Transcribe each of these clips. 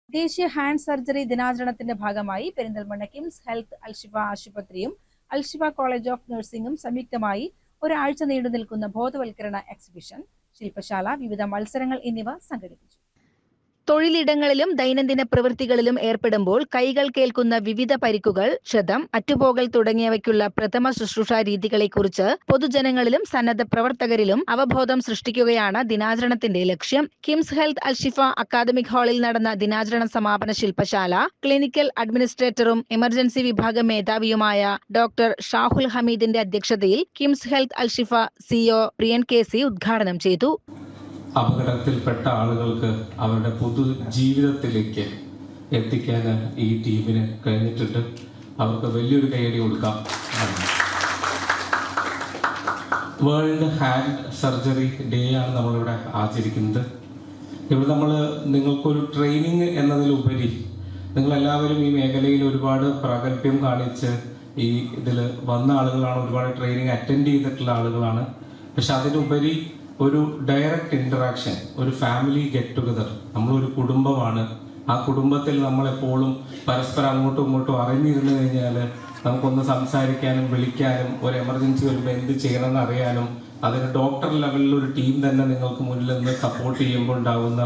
ദേശീയ hand surgery ദിനാചരണത്തിന്റെ ഭാഗമായി പെരിന്തൽമണ്ണ കിംസ് ഹെൽത്ത് അൽഷിഫ ആശുപത്രിയും അൽഷിഫ കോളേജ് ഓഫ് നഴ്സിംഗും സംയുക്തമായി ഒരാഴ്ച നീണ്ടു നിൽക്കുന്ന ബോധവൽക്കരണ എക്സിബിഷൻ, ശില്പശാല, വിവിധ മത്സരങ്ങൾ എന്നിവ സംഘടിപ്പിച്ചു. തൊഴിലിടങ്ങളിലും ദൈനംദിന പ്രവൃത്തികളിലും ഏർപ്പെടുമ്പോൾ കൈകൾ കേൾക്കുന്ന വിവിധ പരിക്കുകൾ, ക്ഷതം, അറ്റുപോകൽ തുടങ്ങിയവയ്ക്കുള്ള പ്രഥമ ശുശ്രൂഷ രീതികളെക്കുറിച്ച് പൊതുജനങ്ങളിലും സന്നദ്ധ പ്രവർത്തകരിലും അവബോധം സൃഷ്ടിക്കുകയാണ് ദിനാചരണത്തിന്റെ ലക്ഷ്യം. കിംസ് ഹെൽത്ത് അൽഷിഫ അക്കാദമിക് ഹാളിൽ നടന്ന ദിനാചരണ സമാപന ശില്പശാല ക്ലിനിക്കൽ അഡ്മിനിസ്ട്രേറ്ററും എമർജൻസി വിഭാഗം മേധാവിയുമായ ഡോക്ടർ ഷാഹുൽ ഹമീദിന്റെ അധ്യക്ഷതയിൽ കിംസ് ഹെൽത്ത് അൽഷിഫ സിഇഒ പ്രിയൻ KC ഉദ്ഘാടനം ചെയ്തു. അപകടത്തിൽപ്പെട്ട ആളുകൾക്ക് അവരുടെ പൊതുജീവിതത്തിലേക്ക് എത്തിക്കാൻ ഈ ടീമിന് കഴിഞ്ഞിട്ടുണ്ട്. അവർക്ക് വലിയൊരു കൈയടി കൊടുക്കാം. വേൾഡ് ഹാൻഡ് സർജറി ഡേ ആണ് നമ്മളിവിടെ ആചരിക്കുന്നത്. ഇവിടെ നമ്മൾ നിങ്ങൾക്കൊരു ട്രെയിനിങ് എന്നതിലുപരി നിങ്ങളെല്ലാവരും ഈ മേഖലയിൽ ഒരുപാട് പ്രാഗൽഭ്യം കാണിച്ച് ഈ ഇതിൽ വന്ന ആളുകളാണ്, ഒരുപാട് ട്രെയിനിങ് അറ്റൻഡ് ചെയ്തിട്ടുള്ള ആളുകളാണ്. പക്ഷെ അതിനുപരി ഒരു ഡയറക്റ്റ് ഇന്ററാക്ഷൻ, ഒരു ഫാമിലി ഗെറ്റ് ടുഗദർ. നമ്മളൊരു കുടുംബമാണ്. ആ കുടുംബത്തിൽ നമ്മളെപ്പോഴും പരസ്പരം അങ്ങോട്ടും ഇങ്ങോട്ടും അറിഞ്ഞിരുന്നു കഴിഞ്ഞാൽ നമുക്കൊന്ന് സംസാരിക്കാനും വിളിക്കാനും ഒരു എമർജൻസി വരുമ്പോൾ എന്ത് ചെയ്യണമെന്ന് അറിയാനും അതിന് ഡോക്ടർ ലെവലിൽ ഒരു ടീം തന്നെ നിങ്ങൾക്ക് മുന്നിൽ നിന്ന് സപ്പോർട്ട് ചെയ്യുമ്പോൾ ഉണ്ടാകുന്ന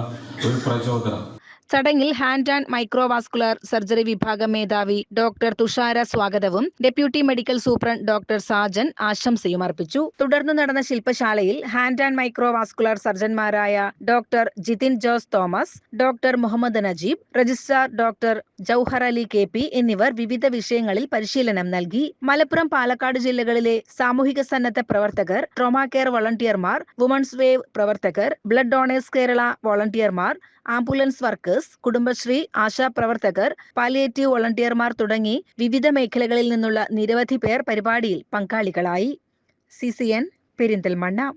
ഒരു പ്രചോദനം. ചടങ്ങിൽ ഹാൻഡ് ആൻഡ് മൈക്രോവാസ്കുലർ സർജറി വിഭാഗം മേധാവി ഡോക്ടർ തുഷാര സ്വാഗതവും deputy medical superintendent doctor Sajan ആശംസയും അർപ്പിച്ചു. തുടർന്ന് നടന്ന ശില്പശാലയിൽ ഹാൻഡ് ആൻഡ് മൈക്രോവാസ്കുലർ സർജൻമാരായ doctor Jithin Jose Thomas, doctor Muhammad Najeeb, registrar doctor Jauhar Ali KP എന്നിവർ വിവിധ വിഷയങ്ങളിൽ പരിശീലനം നൽകി. മലപ്പുറം, പാലക്കാട് ജില്ലകളിലെ സാമൂഹിക സന്നദ്ധ പ്രവർത്തകർ, ട്രോമാ കെയർ വോളണ്ടിയർമാർ, വുമൺസ് വേവ് പ്രവർത്തകർ, ബ്ലഡ് ഡോണേഴ്സ് കേരള വോളണ്ടിയർമാർ, ആംബുലൻസ് വർക്കേഴ്സ്, കുടുംബശ്രീ, ആശാ പ്രവർത്തകർ, പാലിയേറ്റീവ് വോളണ്ടിയർമാർ തുടങ്ങി വിവിധ മേഖലകളിൽ നിന്നുള്ള നിരവധി പേർ പരിപാടിയിൽ പങ്കാളികളായി. CCN പെരിന്തൽമണ്ണ.